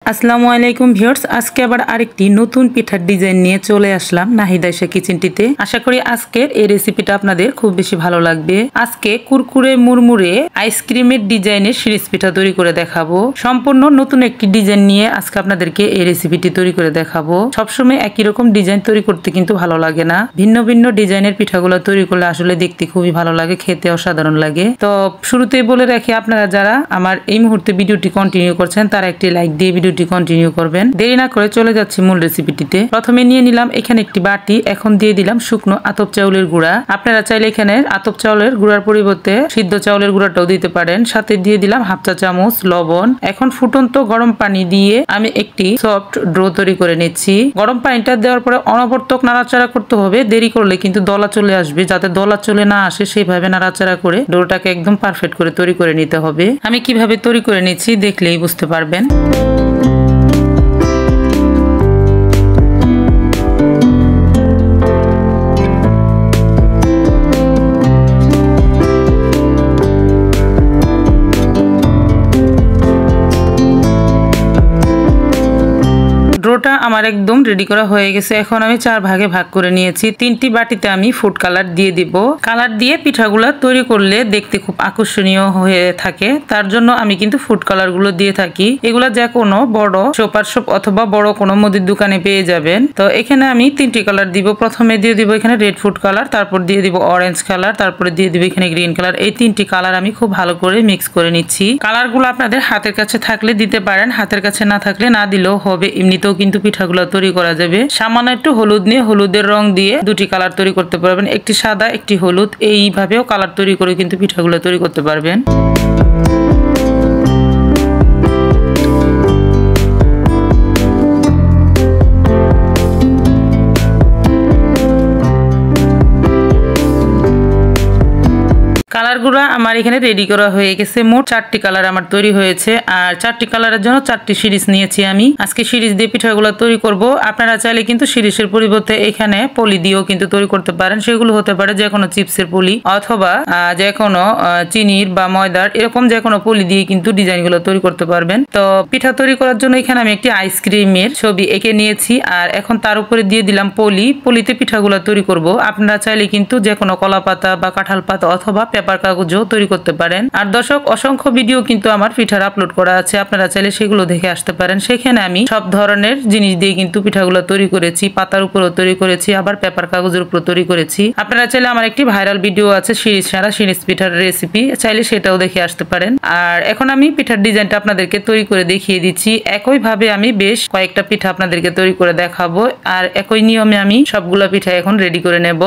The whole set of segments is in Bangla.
আসসালামু আলাইকুম ভিউয়ার্স, আজকে আবার আরেকটি নতুন পিঠার ডিজাইন নিয়ে চলে আসলাম নাহিদ আয়েশা কিচেনটিতে। আশা করি আজকের এই রেসিপিটা আপনাদের খুব বেশি ভালো লাগবে। আজকে কুরকুরে মুড়মুড়ে আইসক্রিমের ডিজাইনের সিরিজ পিঠা তৈরি করে দেখাবো। সম্পূর্ণ নতুন একটি ডিজাইন নিয়ে আজকে আপনাদেরকে এই রেসিপিটি তৈরি করে দেখাবো। সবসময় একই রকম ডিজাইন তৈরি করতে কিন্তু ভালো লাগে না, ভিন্ন ভিন্ন ডিজাইনের পিঠাগুলো তৈরি করলে আসলে দেখতে খুবই ভালো লাগে, খেতে অসাধারণ লাগে। তো শুরুতেই বলে রাখি, আপনারা যারা আমার এই মুহূর্তে ভিডিওটি কন্টিনিউ করছেন তারা একটি লাইক দিয়ে ভিডিওটি কন্টিনিউ করবেন। দেরি না করে চলে যাচ্ছি মূল রেসিপিটিতে। প্রথমে নিয়ে নিলাম এখানে একটি বাটি, এখন দিয়ে দিলাম শুকনো আতপ চাউলের গুঁড়া। আপনারা চাইলে এখানে আতপ চাউলের গুঁড়ার পরিবর্তে সিদ্ধ চাউলের গুঁড়াটাও দিতে পারেন। সাথে দিয়ে দিলাম হাফ চা চামচ লবণ। এখন ফুটন্ত গরম পানি দিয়ে আমি একটি সফট ডো তৈরি করে নিচ্ছি। গরম পানিটা দেওয়ার পরে অনবরত নাড়াচাড়া করতে হবে, দেরি করলে কিন্তু দলা চলে আসবে। যাতে দলা চলে না আসে সেইভাবে নাড়াচাড়া করে ডোটাকে একদম পারফেক্ট করে তৈরি করে নিতে হবে। আমি কিভাবে তৈরি করে নিচ্ছি দেখলেই বুঝতে পারবেন। ডোটা আমার একদম রেডি করা হয়ে গেছে। এখন আমি 4 ভাগে ভাগ করে নিয়েছি। 3টি বাটিতে আমি ফুড কালার দিয়ে দিব। কালার দিয়ে পিঠাগুলা তৈরি করলে দেখতে খুব আকর্ষণীয় হয়ে থাকে, তার জন্য আমি কিন্তু ফুড কালার গুলো দিয়ে থাকি। এগুলা যে কোনো বড় সুপার শপ অথবা বড় কোনো মুদির দোকানে পেয়ে যাবেন। তো এখানে আমি 3টি কালার দিব। প্রথমে দিয়ে দিব এখানে রেড ফুড কালার, তারপর দিয়ে দিব অরেঞ্জ কালার, তারপরে দিয়ে দিব এখানে গ্রিন কালার। এই 3টি কালার আমি খুব ভালো করে মিক্স করে নিচ্ছি। কালারগুলো আপনাদের হাতের কাছে থাকলে দিতে পারেন, হাতের কাছে না থাকলে না দিলেও হবে। এমনিতেও কিন্তু পিঠাগুলো তৈরি করা যাবে। সামান্য একটু হলুদ নিয়ে হলুদের রং দিয়ে 2টি কালার তৈরি করতে পারবেন, একটি সাদা একটি হলুদ। এইভাবেও কালার তৈরি করে কিন্তু পিঠাগুলো তৈরি করতে পারবেন। কালারগুলো আমার এখানে রেডি করা হয়ে গেছে। মোট 4টি কালার আমার তৈরি হয়েছে, আর 4টি কালারের জন্য 4টি সিরিজ নিয়েছি আমি। আজকে সিরিজ দিয়ে পিঠাগুলো তৈরি করব। আপনারা চাইলে কিন্তু সিরিজের পরিবর্তে এখানে পলি দিয়েও কিন্তু তৈরি করতে পারেন। সেগুলো হতে পারে যে কোনো চিপসের পলি অথবা যে কোনো চিনির বা ময়দার, এরকম যে কোনো পলি দিয়ে কিন্তু ডিজাইনগুলো তৈরি করতে পারবেন। তো পিঠা তৈরি করার জন্য এখানে আমি একটি আইসক্রিমের ছবি এঁকে নিয়েছি, আর এখন তার উপরে দিয়ে দিলাম পলি। পলিতে পিঠাগুলো তৈরি করব। আপনারা চাইলে কিন্তু যে কোনো কলা পাতা বা কাঁঠাল পাতা অথবা পেপার কাগজও তৈরি করতে পারেন। আর দর্শক, অসংখ্য ভিডিও কিন্তু আমার পিঠার আপলোড করা আছে, আপনারা চাইলে সেগুলো দেখে আসতে পারেন। সেখানে আমি সব ধরনের জিনিস দিয়ে কিন্তু পিঠাগুলো তৈরি করেছি। পাতার উপরও তৈরি করেছি, আবার পেপার কাগজের উপর তৈরি করেছি। আপনারা চাইলে আমার একটি ভাইরাল ভিডিও আছে সিরিজ সারা সিরিজ পিঠার রেসিপি, চাইলে সেটাও দেখে আসতে পারেন। আর এখন আমি পিঠার ডিজাইনটা আপনাদেরকে তৈরি করে দেখিয়ে দিচ্ছি। একইভাবে আমি বেশ কয়েকটা পিঠা আপনাদেরকে তৈরি করে দেখাবো, আর একই নিয়মে আমি সবগুলো পিঠা এখন রেডি করে নেব।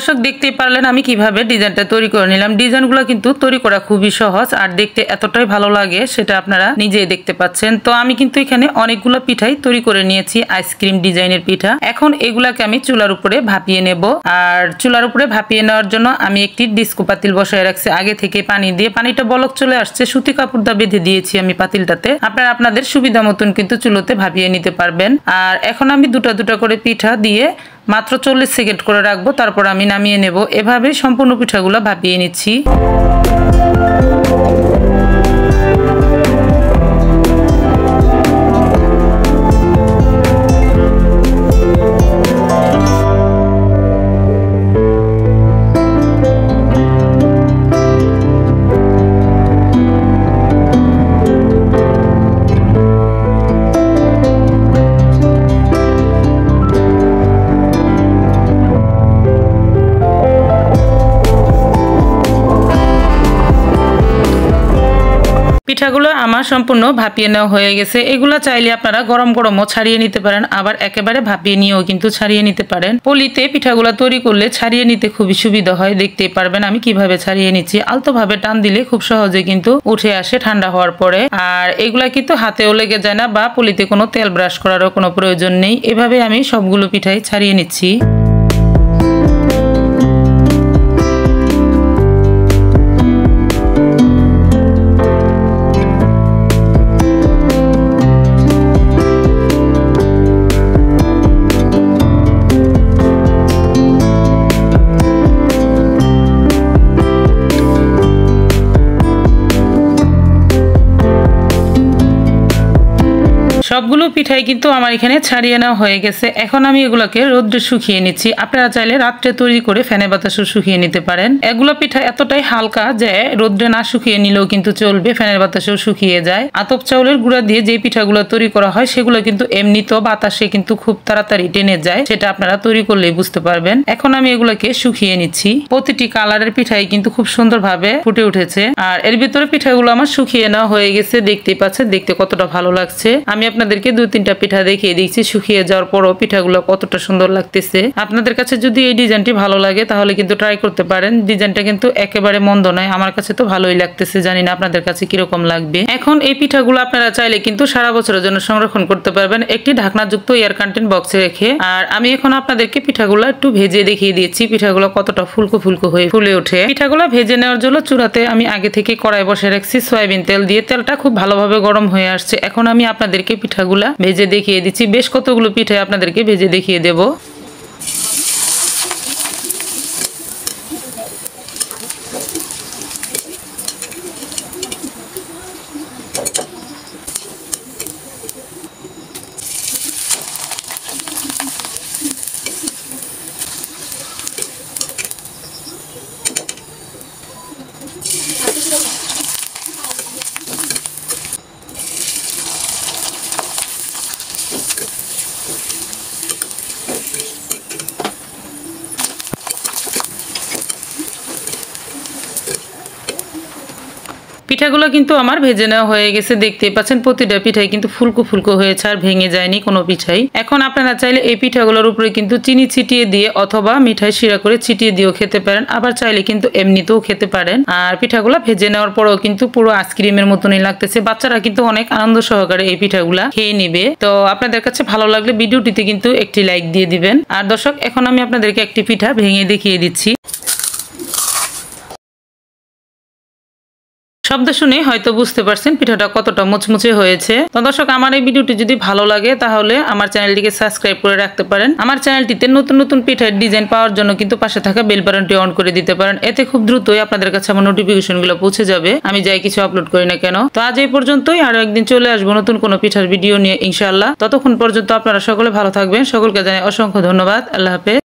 দর্শক দেখতেই পারলেন আমি কিভাবে ডিজাইনটা তৈরি করে নিলাম। ডিজাইনগুলো কিন্তু তৈরি করা খুবই সহজ আর দেখতে এতটাই ভালো লাগে সেটা আপনারা নিজেই দেখতে পাচ্ছেন। তো আমি কিন্তু এখানে অনেকগুলো পিঠাই তৈরি করে নিয়েছি, আইসক্রিম ডিজাইনের পিঠা। এখন এগুলাকে আমি চুলার উপরে ভাপিয়ে নেব। আর চুলার উপরে ভাপিয়ে নেওয়ার জন্য আমি একটি ডিস্কো পাতিল বসায় রাখছি আগে থেকে পানি দিয়ে। পানিটা বলক চলে আসছে, সুতি কাপড় দা বেঁধে দিয়েছি আমি পাতিলটাতে। আপনারা আপনাদের সুবিধা মতন কিন্তু চুলোতে ভাপিয়ে নিতে পারবেন। আর এখন আমি দুটা দুটা করে পিঠা দিয়ে মাত্র 40 সেকেন্ড করে রাখবো, তারপর আমি নামিয়ে নেব। এভাবে সম্পূর্ণ পিঠাগুলো ভাপিয়ে নিচ্ছি। পিঠাগুলো আমার সম্পূর্ণ ভাপিয়ে নেওয়া হয়ে গেছে। এগুলো চাইলে আপনারা গরম গরমও ছাড়িয়ে নিতে পারেন, আবার একেবারে ভাপিয়ে নিয়েও কিন্তু ছাড়িয়ে নিতে পারেন। পলিতে পিঠাগুলো তৈরি করলে ছাড়িয়ে নিতে খুবই সুবিধা হয়। দেখতেই পারবেন আমি কিভাবে ছাড়িয়ে নিচ্ছি। আলতোভাবে টান দিলে খুব সহজে কিন্তু উঠে আসে ঠান্ডা হওয়ার পরে। আর এগুলা কিন্তু হাতেও লেগে যায় না বা পলিতে কোনো তেল ব্রাশ করারও কোনো প্রয়োজন নেই। এভাবে আমি সবগুলো পিঠাই ছাড়িয়ে নিচ্ছি। সবগুলো পিঠাই কিন্তু আমার এখানে ছাড়িয়ে নেওয়া হয়ে গেছে। এখন আমি এগুলোকে রোদ্রে শুকিয়ে নিচ্ছি। আপনারা চাইলে রাত্রে তৈরি করে ফ্যানে বাতাসে শুকিয়ে নিতে পারেন। এগুলো পিঠা এতটাই হালকা যে রোদ্রে না শুকিয়ে নিলেও কিন্তু চলবে, ফ্যানের বাতাসেও শুকিয়ে যায়। আতপ চাউলের গুঁড়া দিয়ে যে পিঠাগুলো তৈরি করা হয় সেগুলো কিন্তু এমনিতেও বাতাসে কিন্তু খুব তাড়াতাড়ি টেনে যায়, সেটা আপনারা তৈরি করলেই বুঝতে পারবেন। এখন আমি এগুলোকে শুকিয়ে নিচ্ছি। প্রতিটি কালারের পিঠাই কিন্তু খুব সুন্দরভাবে ফুটে উঠেছে। আর এর ভিতরে পিঠাগুলো আমার শুকিয়ে নেওয়া হয়ে গেছে, দেখতেই পাচ্ছেন দেখতে কতটা ভালো লাগছে। আমি আপনাদেরকে 2-3টা পিঠা দেখিয়ে দিচ্ছি শুকিয়ে যাওয়ার পরও পিঠাগুলো কতটা সুন্দর লাগতেছে। আপনাদের কাছে যদি এই ডিজাইনটি ভালো লাগে তাহলে কিন্তু ট্রাই করতে পারেন। ডিজাইনটা কিন্তু একেবারে মন্দ নয়, আমার কাছে তো ভালোই লাগতেছে, জানি না আপনাদের কাছে কিরকম লাগবে। এখন এই পিঠাগুলো আপনারা চাইলে কিন্তু সারা বছরের জন্য সংরক্ষণ করতে পারবেন একটি ঢাকনাযুক্ত এয়ার কন্টেন্ট বক্সে রেখে। আর আমি এখন আপনাদেরকে পিঠাগুলো একটু ভেজে দেখিয়ে দিয়েছি পিঠাগুলো কতটা ফুলকো ফুলকো হয়ে ফুলে ওঠে। পিঠাগুলো ভেজে নেওয়ার জন্য চুলাতে আমি আগে থেকে কড়াই বসে রাখছি সয়াবিন তেল দিয়ে। তেলটা খুব ভালোভাবে গরম হয়ে আসছে। এখন আমি আপনাদেরকে পিঠাগুলা ভেজে দেখিয়ে দিচ্ছি। বেশ কতগুলো পিঠা আপনাদেরকে ভেজে দেখিয়ে দেব। পিঠাগুলো কিন্তু আমার ভেজে নেওয়া হয়ে গেছে, দেখতেই পাচ্ছেন প্রতিটা পিঠাই কিন্তু ফুলকো ফুলকো হয়েছে আর ভেঙে যায়নি কোনো পিঠাই। এখন আপনারা চাইলে এই পিঠাগুলোর উপরে কিন্তু চিনি ছিটিয়ে দিয়ে অথবা মিঠাই শিরা করে ছিটিয়ে দিয়েও খেতে পারেন, আবার চাইলে কিন্তু এমনিতেও খেতে পারেন। আর পিঠাগুলো ভেজে নেওয়ার পরেও কিন্তু পুরো আইসক্রিমের মতনই লাগতেছে। বাচ্চারা কিন্তু অনেক আনন্দ সহকারে এই পিঠাগুলা খেয়ে নিবে। তো আপনাদের কাছে ভালো লাগলে ভিডিওটিতে কিন্তু একটি লাইক দিয়ে দিবেন। আর দর্শক এখন আমি আপনাদেরকে একটি পিঠা ভেঙে দেখিয়ে দিচ্ছি। শব্দ শুনে হয়তো বুঝতে পারছেন পিঠাটা কতটা মুচমুচে হয়েছে। তো দর্শক আমার এই ভিডিওটি যদি ভালো লাগে তাহলে আমার চ্যানেলটিকে সাবস্ক্রাইব করে রাখতে পারেন। আমার চ্যানেলটিতে নতুন নতুন পিঠার ডিজাইন পাওয়ার জন্য কিন্তু পাশে থাকা বেল বাটনটি অন করে দিতে পারেন। এতে খুব দ্রুতই আপনাদের কাছে আমার নোটিফিকেশনগুলো পৌঁছে যাবে আমি যাই কিছু আপলোড করি না কেন। তো আজ এই পর্যন্তই, আরো একদিন চলে আসবো নতুন কোনো পিঠার ভিডিও নিয়ে ইনশাআল্লাহ। ততক্ষণ পর্যন্ত আপনারা সকলে ভালো থাকবেন। সকলকে জানাই অসংখ্য ধন্যবাদ। আল্লাহ হাফেজ।